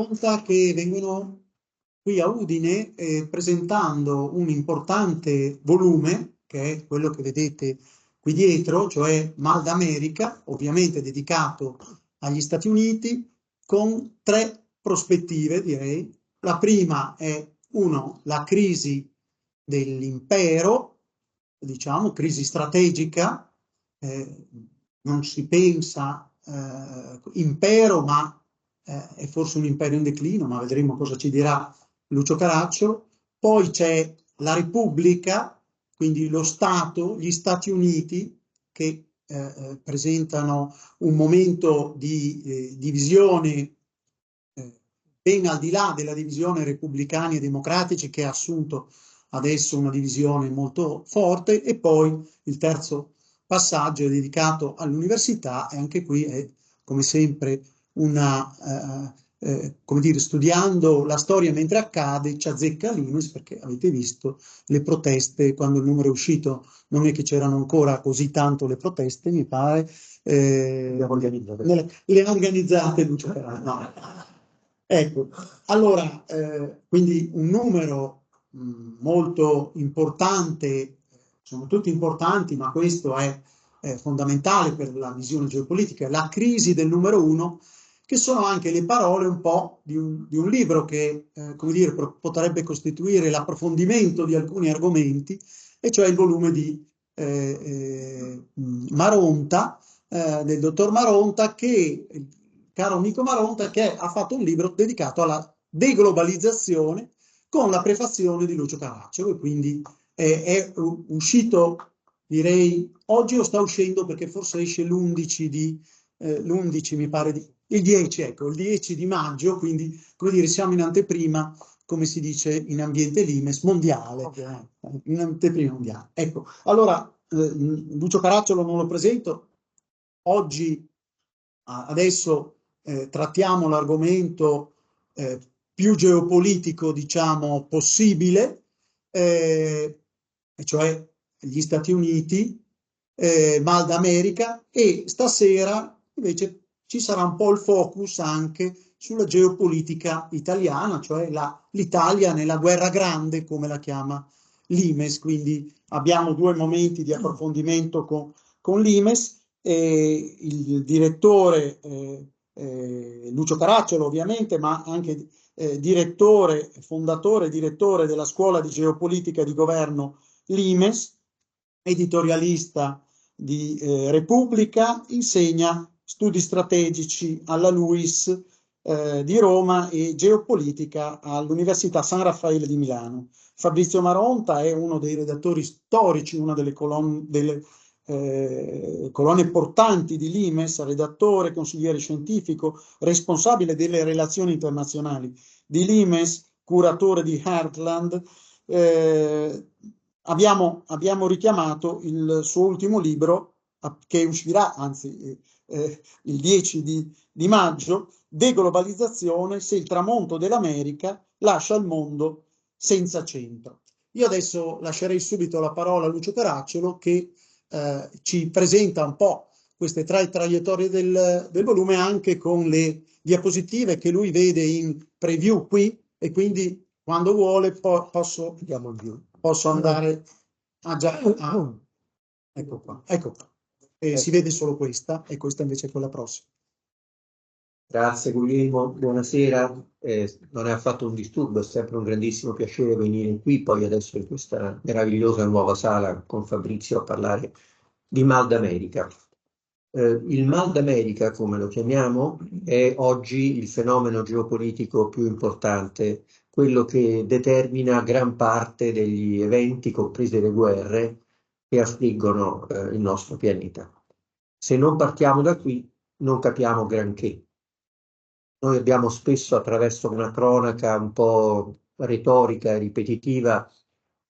Maronta che vengono qui a Udine presentando un importante volume, che è quello che vedete qui dietro, cioè Mal d'America, ovviamente dedicato agli Stati Uniti, con tre prospettive, direi. La prima è, la crisi dell'impero, diciamo, crisi strategica, non si pensa impero, ma è forse un impero in declino, ma vedremo cosa ci dirà Lucio Caracciolo. Poi c'è la Repubblica, quindi lo Stato, gli Stati Uniti, che presentano un momento di divisione ben al di là della divisione repubblicani e democratici, che ha assunto adesso una divisione molto forte. E poi il terzo passaggio è dedicato all'università, e anche qui è, come sempre, come dire, studiando la storia mentre accade, ci azzecca Limes, perché avete visto le proteste, quando il numero è uscito non è che c'erano ancora così tanto le proteste, mi pare, le ha organizzate Lucio Ferrari. No. Ecco, allora, quindi un numero molto importante, sono tutti importanti, ma questo è fondamentale per la visione geopolitica, la crisi del numero uno, che sono anche le parole un po' di un libro che, come dire, potrebbe costituire l'approfondimento di alcuni argomenti, e cioè il volume di Maronta, del dottor Maronta, che, caro amico Maronta, che ha fatto un libro dedicato alla deglobalizzazione, con la prefazione di Lucio Caracciolo, e quindi è uscito, direi, oggi, o sta uscendo, perché forse esce l'11 mi pare, il 10, ecco, il 10 di maggio, quindi, come dire, siamo in anteprima, come si dice in ambiente Limes, mondiale, in anteprima mondiale. Ecco, allora, Lucio Caracciolo non lo presento, oggi, adesso trattiamo l'argomento più geopolitico, diciamo, possibile, cioè gli Stati Uniti, Mal d'America, e stasera invece ci sarà un po' il focus anche sulla geopolitica italiana, cioè l'Italia nella guerra grande, come la chiama Limes. Quindi abbiamo due momenti di approfondimento con Limes. Il direttore Lucio Caracciolo, ovviamente, ma anche direttore, fondatore e direttore della Scuola di Geopolitica e di Governo Limes, editorialista di Repubblica, insegna studi strategici alla LUISS di Roma e geopolitica all'Università San Raffaele di Milano. Fabrizio Maronta è uno dei redattori storici, una delle colonne portanti di Limes, redattore, consigliere scientifico, responsabile delle relazioni internazionali di Limes, curatore di Heartland. Abbiamo richiamato il suo ultimo libro, che uscirà, anzi, il 10 di maggio, Deglobalizzazione, se il tramonto dell'America lascia il mondo senza centro. Io adesso lascerei subito la parola a Lucio Caracciolo, che ci presenta un po' queste tre traiettorie del volume, anche con le diapositive che lui vede in preview qui, e quindi quando vuole posso andare ecco qua. Si vede solo questa, e questa invece è quella prossima. Grazie Guglielmo, buonasera. Non è affatto un disturbo, è sempre un grandissimo piacere venire qui, poi adesso in questa meravigliosa nuova sala con Fabrizio a parlare di Mal d'America. Il Mal d'America, come lo chiamiamo, è oggi il fenomeno geopolitico più importante, quello che determina gran parte degli eventi, comprese le guerre, che affliggono il nostro pianeta. Se non partiamo da qui, non capiamo granché. Noi abbiamo spesso, attraverso una cronaca un po' retorica e ripetitiva,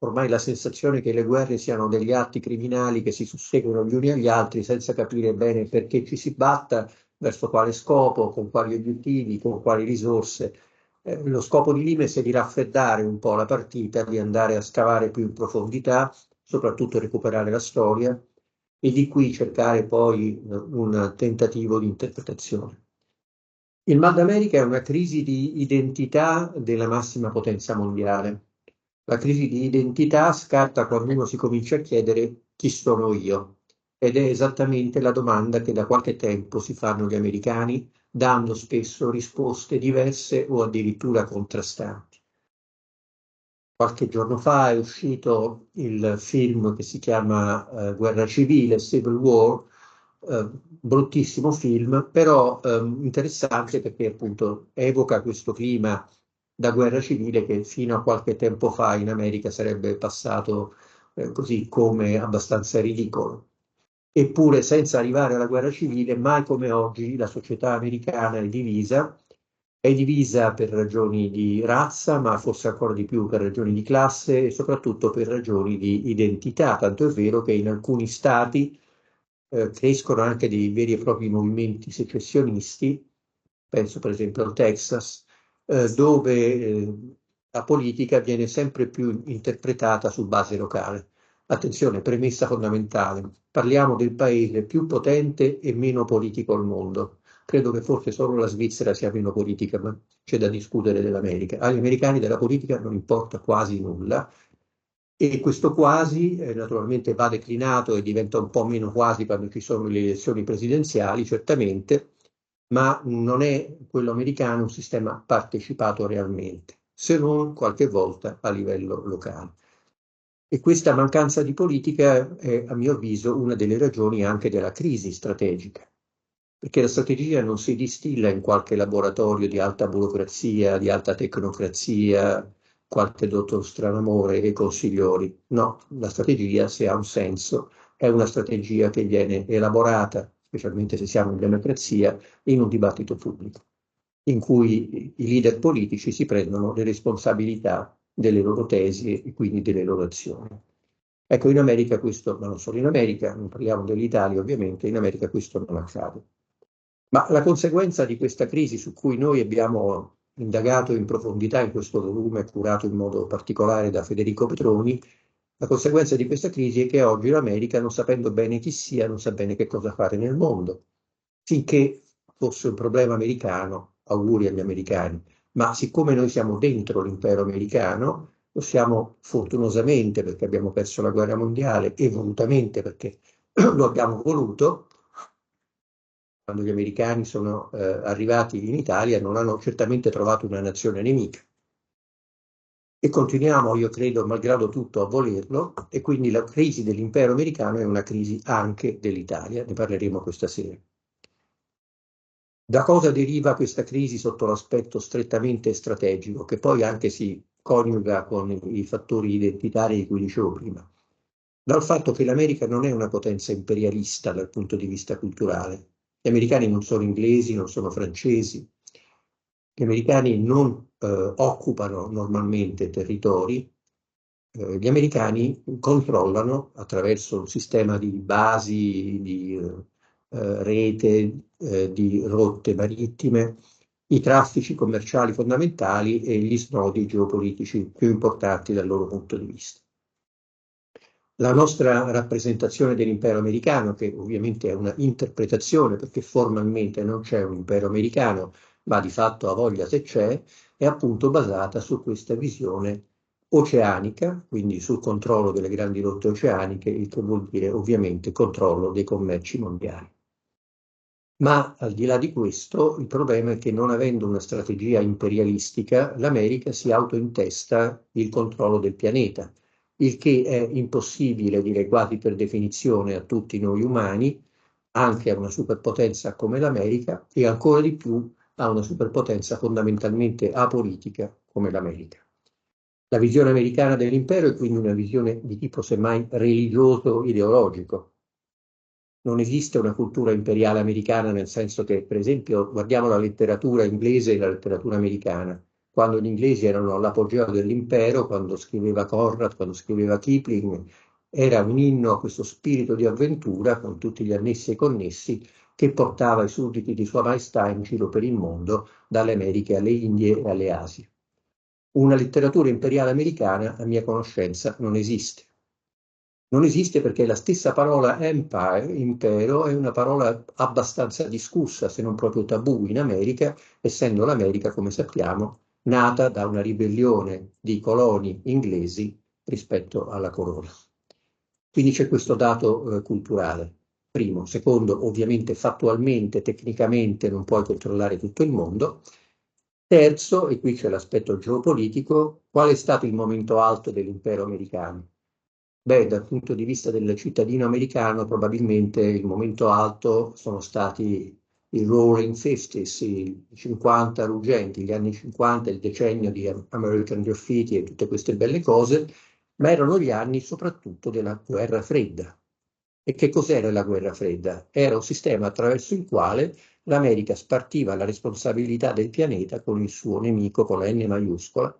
ormai la sensazione che le guerre siano degli atti criminali che si susseguono gli uni agli altri senza capire bene perché ci si batta, verso quale scopo, con quali obiettivi, con quali risorse. Lo scopo di Limes è di raffreddare un po' la partita, di andare a scavare più in profondità, soprattutto recuperare la storia, e di qui cercare poi un tentativo di interpretazione. Il Mal d'America è una crisi di identità della massima potenza mondiale. La crisi di identità scatta quando uno si comincia a chiedere chi sono io, ed è esattamente la domanda che da qualche tempo si fanno gli americani, dando spesso risposte diverse o addirittura contrastanti. Qualche giorno fa è uscito il film che si chiama Guerra Civile, Civil War, bruttissimo film, però interessante perché appunto evoca questo clima da guerra civile che fino a qualche tempo fa in America sarebbe passato così come abbastanza ridicolo. Eppure, senza arrivare alla guerra civile, mai come oggi la società americana è divisa per ragioni di razza, ma forse ancora di più per ragioni di classe e soprattutto per ragioni di identità, tanto è vero che in alcuni stati crescono anche dei veri e propri movimenti secessionisti, penso per esempio al Texas, dove la politica viene sempre più interpretata su base locale. Attenzione, premessa fondamentale, parliamo del paese più potente e meno politico al mondo. Credo che forse solo la Svizzera sia meno politica, ma c'è da discutere dell'America. Agli americani della politica non importa quasi nulla e questo quasi naturalmente va declinato e diventa un po' meno quasi quando ci sono le elezioni presidenziali, certamente, ma non è quello americano un sistema partecipato realmente, se non qualche volta a livello locale. E questa mancanza di politica è, a mio avviso, una delle ragioni anche della crisi strategica, perché la strategia non si distilla in qualche laboratorio di alta burocrazia, di alta tecnocrazia, qualche dottor Stranamore e consigliori. No, la strategia, se ha un senso, è una strategia che viene elaborata, specialmente se siamo in democrazia, in un dibattito pubblico, in cui i leader politici si prendono le responsabilità delle loro tesi e quindi delle loro azioni. Ecco, in America questo, ma non solo in America, non parliamo dell'Italia ovviamente, in America questo non accade. Ma la conseguenza di questa crisi su cui noi abbiamo indagato in profondità in questo volume curato in modo particolare da Federico Petroni, la conseguenza di questa crisi è che oggi l'America, non sapendo bene chi sia, non sa bene che cosa fare nel mondo. Finché fosse un problema americano, auguri agli americani, ma siccome noi siamo dentro l'impero americano, lo siamo fortunosamente perché abbiamo perso la guerra mondiale e volutamente perché lo abbiamo voluto, quando gli americani sono arrivati in Italia non hanno certamente trovato una nazione nemica. E continuiamo, io credo, malgrado tutto, a volerlo, e quindi la crisi dell'impero americano è una crisi anche dell'Italia, ne parleremo questa sera. Da cosa deriva questa crisi sotto l'aspetto strettamente strategico, che poi anche si coniuga con i fattori identitari di cui dicevo prima? Dal fatto che l'America non è una potenza imperialista dal punto di vista culturale. Gli americani non sono inglesi, non sono francesi. Gli americani non occupano normalmente territori. Gli americani controllano attraverso un sistema di basi, di rete, di rotte marittime, i traffici commerciali fondamentali e gli snodi geopolitici più importanti dal loro punto di vista. La nostra rappresentazione dell'impero americano, che ovviamente è una interpretazione perché formalmente non c'è un impero americano, ma di fatto ha voglia se c'è, è appunto basata su questa visione oceanica, quindi sul controllo delle grandi rotte oceaniche, il che vuol dire ovviamente controllo dei commerci mondiali. Ma al di là di questo, il problema è che non avendo una strategia imperialistica, l'America si autointesta il controllo del pianeta, il che è impossibile, direi quasi per definizione, a tutti noi umani, anche a una superpotenza come l'America e ancora di più a una superpotenza fondamentalmente apolitica come l'America. La visione americana dell'impero è quindi una visione di tipo semmai religioso-ideologico. Non esiste una cultura imperiale americana nel senso che, per esempio, guardiamo la letteratura inglese e la letteratura americana. Quando gli inglesi erano all'apogeo dell'impero, quando scriveva Conrad, quando scriveva Kipling, era un inno a questo spirito di avventura, con tutti gli annessi e connessi, che portava i sudditi di Sua Maestà in giro per il mondo, dalle Americhe alle Indie e alle Asie. Una letteratura imperiale americana, a mia conoscenza, non esiste. Non esiste perché la stessa parola empire, impero, è una parola abbastanza discussa, se non proprio tabù in America, essendo l'America, come sappiamo, nata da una ribellione di coloni inglesi rispetto alla corona. Quindi c'è questo dato culturale, primo. Secondo, ovviamente fattualmente, tecnicamente non puoi controllare tutto il mondo. Terzo, e qui c'è l'aspetto geopolitico, qual è stato il momento alto dell'impero americano? Beh, dal punto di vista del cittadino americano, probabilmente il momento alto sono stati i Roaring Fifties, i 50 ruggenti, gli anni 50, il decennio di American Graffiti e tutte queste belle cose, ma erano gli anni soprattutto della guerra fredda. E che cos'era la guerra fredda? Era un sistema attraverso il quale l'America spartiva la responsabilità del pianeta con il suo nemico, con la N maiuscola,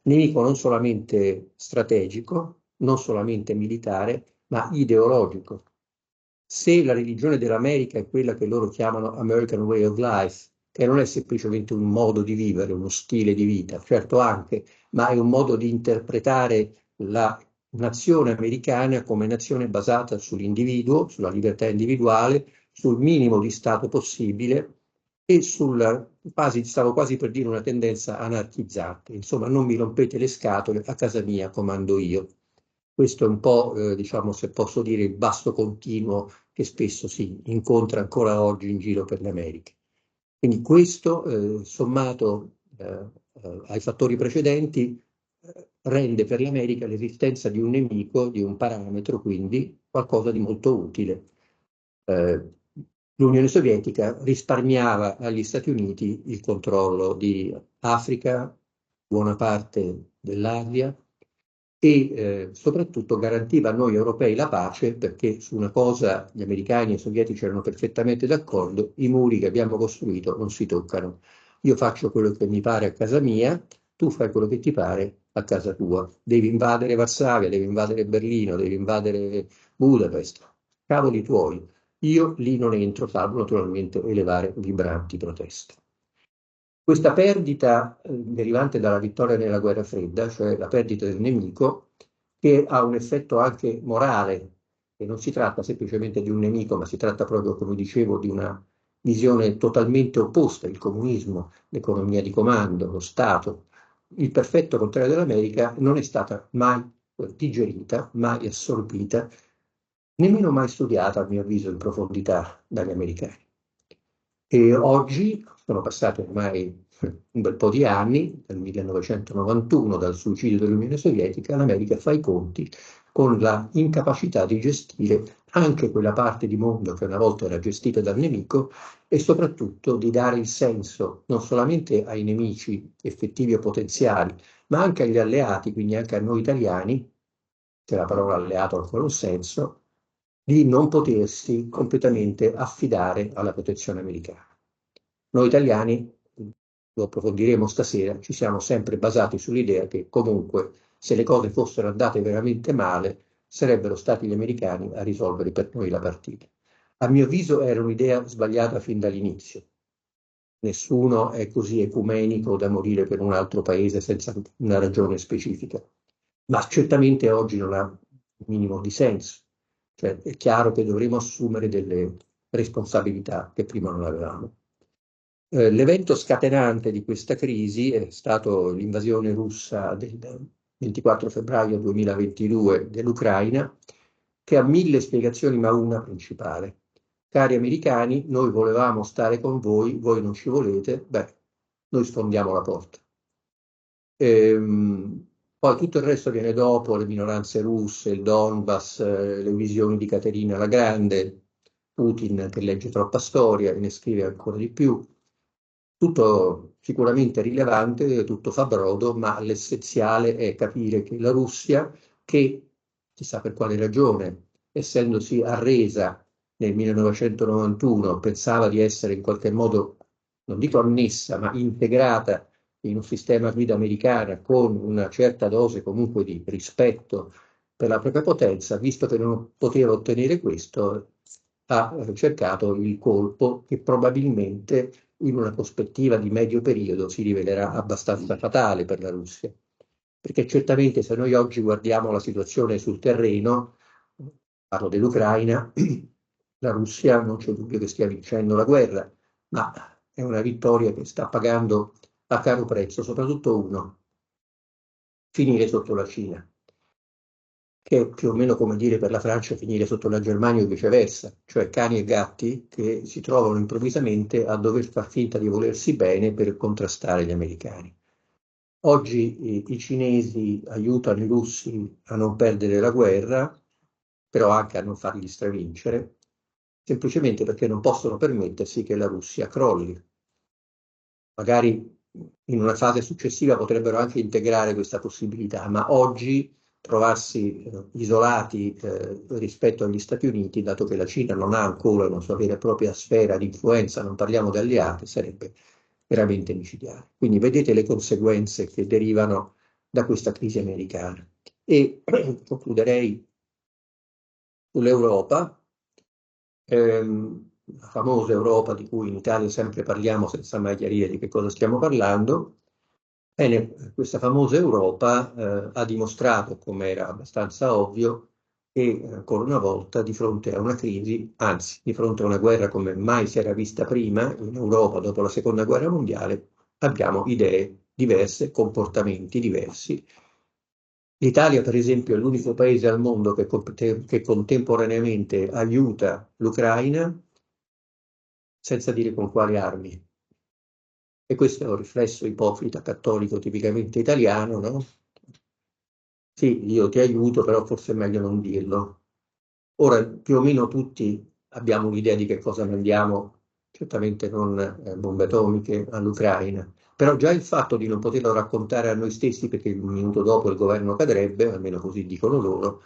nemico non solamente strategico, non solamente militare, ma ideologico. Se la religione dell'America è quella che loro chiamano American Way of Life, che non è semplicemente un modo di vivere, uno stile di vita, certo anche, ma è un modo di interpretare la nazione americana come nazione basata sull'individuo, sulla libertà individuale, sul minimo di Stato possibile e stavo quasi per dire una tendenza anarchizzante. Insomma, non mi rompete le scatole, a casa mia comando io. Questo è un po', diciamo, se posso dire, il basso continuo che spesso si incontra ancora oggi in giro per l'America. Quindi questo, sommato ai fattori precedenti, rende per l'America l'esistenza di un nemico, di un parametro, quindi qualcosa di molto utile. L'Unione Sovietica risparmiava agli Stati Uniti il controllo di Africa, buona parte dell'Asia, e soprattutto garantiva a noi europei la pace perché su una cosa gli americani e i sovietici erano perfettamente d'accordo: i muri che abbiamo costruito non si toccano. Io faccio quello che mi pare a casa mia, tu fai quello che ti pare a casa tua. Devi invadere Varsavia, devi invadere Berlino, devi invadere Budapest, cavoli tuoi. Io lì non entro, salvo naturalmente elevare vibranti proteste. Questa perdita derivante dalla vittoria nella guerra fredda, cioè la perdita del nemico, che ha un effetto anche morale, che non si tratta semplicemente di un nemico, ma si tratta proprio, come dicevo, di una visione totalmente opposta: il comunismo, l'economia di comando, lo Stato. Il perfetto contrario dell'America non è stata mai digerita, mai assorbita, nemmeno mai studiata, a mio avviso, in profondità dagli americani. E oggi, sono passati ormai un bel po' di anni, dal 1991, dal suicidio dell'Unione Sovietica, l'America fa i conti con la incapacità di gestire anche quella parte di mondo che una volta era gestita dal nemico, e soprattutto di dare il senso non solamente ai nemici effettivi o potenziali, ma anche agli alleati, quindi anche a noi italiani, se la parola alleato ha ancora un senso, di non potersi completamente affidare alla protezione americana. Noi italiani, lo approfondiremo stasera, ci siamo sempre basati sull'idea che comunque, se le cose fossero andate veramente male, sarebbero stati gli americani a risolvere per noi la partita. A mio avviso era un'idea sbagliata fin dall'inizio. Nessuno è così ecumenico da morire per un altro paese senza una ragione specifica, ma certamente oggi non ha un minimo di senso. Cioè, è chiaro che dovremo assumere delle responsabilità che prima non avevamo. L'evento scatenante di questa crisi è stato l'invasione russa del 24 febbraio 2022 dell'Ucraina, che ha mille spiegazioni, ma una principale. Cari americani, noi volevamo stare con voi, voi non ci volete, beh, noi sfondiamo la porta. Poi tutto il resto viene dopo: le minoranze russe, il Donbass, le visioni di Caterina la Grande, Putin che legge troppa storia e ne scrive ancora di più. Tutto sicuramente rilevante, tutto fa brodo, ma l'essenziale è capire che la Russia, che chissà per quale ragione, essendosi arresa nel 1991, pensava di essere in qualche modo, non dico annessa, ma integrata in un sistema guida americana con una certa dose comunque di rispetto per la propria potenza, visto che non poteva ottenere questo, ha cercato il colpo che probabilmente in una prospettiva di medio periodo si rivelerà abbastanza fatale per la Russia. Perché certamente se noi oggi guardiamo la situazione sul terreno, parlo dell'Ucraina, la Russia non c'è dubbio che stia vincendo la guerra, ma è una vittoria che sta pagando a caro prezzo, soprattutto uno, finire sotto la Cina, che è più o meno come dire per la Francia finire sotto la Germania o viceversa, cioè cani e gatti che si trovano improvvisamente a dover far finta di volersi bene per contrastare gli americani. Oggi i cinesi aiutano i russi a non perdere la guerra, però anche a non farli stravincere, semplicemente perché non possono permettersi che la Russia crolli. Magari in una fase successiva potrebbero anche integrare questa possibilità, ma oggi trovarsi isolati rispetto agli Stati Uniti, dato che la Cina non ha ancora una sua vera e propria sfera di influenza, non parliamo di alleati, sarebbe veramente micidiale. Quindi vedete le conseguenze che derivano da questa crisi americana. E concluderei sull'Europa, la famosa Europa di cui in Italia sempre parliamo senza mai chiarire di che cosa stiamo parlando. Bene, questa famosa Europa ha dimostrato, come era abbastanza ovvio, che ancora una volta di fronte a una crisi, anzi di fronte a una guerra come mai si era vista prima in Europa dopo la Seconda Guerra Mondiale, abbiamo idee diverse, comportamenti diversi. L'Italia, per esempio, è l'unico paese al mondo che contemporaneamente aiuta l'Ucraina senza dire con quali armi. E questo è un riflesso ipocrita cattolico tipicamente italiano, no? Sì, io ti aiuto, però forse è meglio non dirlo. Ora, più o meno tutti abbiamo un'idea di che cosa mandiamo, certamente non bombe atomiche all'Ucraina, però già il fatto di non poterlo raccontare a noi stessi perché un minuto dopo il governo cadrebbe, almeno così dicono loro,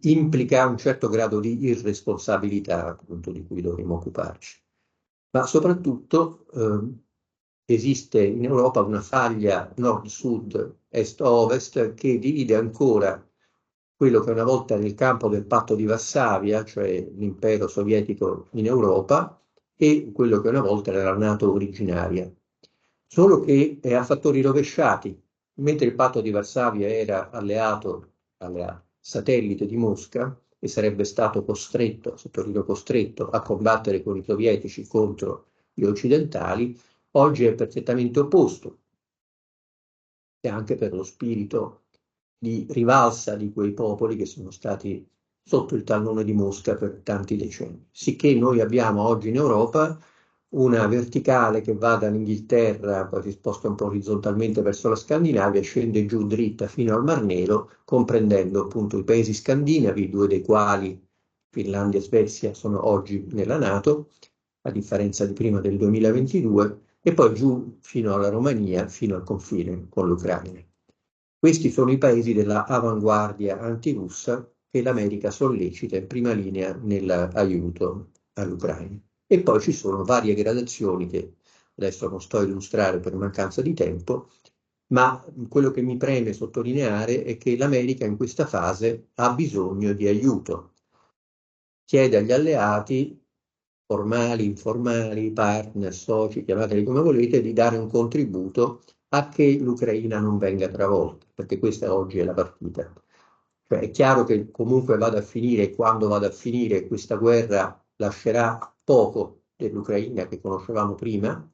implica un certo grado di irresponsabilità, appunto, di cui dovremmo occuparci. Ma soprattutto esiste in Europa una faglia nord-sud, est-ovest, che divide ancora quello che una volta era il campo del patto di Varsavia, cioè l'impero sovietico in Europa, e quello che una volta era la NATO originaria. Solo che è a fattori rovesciati, mentre il patto di Varsavia era alleato, satellite di Mosca, e sarebbe stato costretto, sottolineo costretto, a combattere con i sovietici contro gli occidentali, oggi è perfettamente opposto, e anche per lo spirito di rivalsa di quei popoli che sono stati sotto il tallone di Mosca per tanti decenni. Sicché noi abbiamo oggi in Europa una verticale che va dall'Inghilterra, poi si sposta un po' orizzontalmente verso la Scandinavia, scende giù dritta fino al Mar Nero, comprendendo appunto i paesi scandinavi, due dei quali, Finlandia e Svezia, sono oggi nella NATO, a differenza di prima del 2022, e poi giù fino alla Romania, fino al confine con l'Ucraina. Questi sono i paesi della avanguardia antirussa che l'America sollecita in prima linea nell'aiuto all'Ucraina. E poi ci sono varie gradazioni che adesso non sto a illustrare per mancanza di tempo, ma quello che mi preme sottolineare è che l'America in questa fase ha bisogno di aiuto. Chiede agli alleati, formali, informali, partner, soci, chiamateli come volete, di dare un contributo a che l'Ucraina non venga travolta, perché questa oggi è la partita. Cioè, è chiaro che comunque vada a finire, quando vada a finire, questa guerra lascerà poco dell'Ucraina che conoscevamo prima,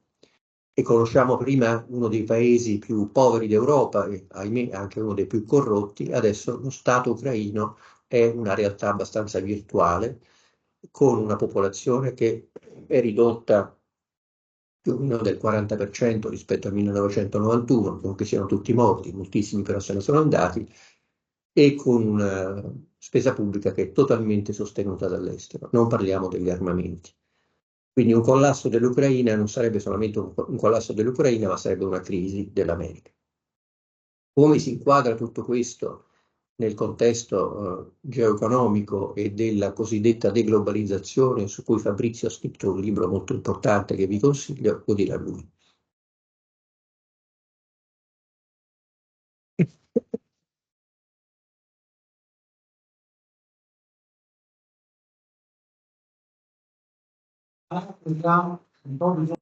e conosciamo prima uno dei paesi più poveri d'Europa e ahimè anche uno dei più corrotti, adesso lo Stato ucraino è una realtà abbastanza virtuale, con una popolazione che è ridotta più o meno del 40% rispetto al 1991, non che siano tutti morti, moltissimi però se ne sono andati, e con una spesa pubblica che è totalmente sostenuta dall'estero. Non parliamo degli armamenti. Quindi un collasso dell'Ucraina non sarebbe solamente un collasso dell'Ucraina, ma sarebbe una crisi dell'America. Come si inquadra tutto questo nel contesto geoeconomico e della cosiddetta deglobalizzazione, su cui Fabrizio ha scritto un libro molto importante che vi consiglio, lo dirà lui. Ah, un po'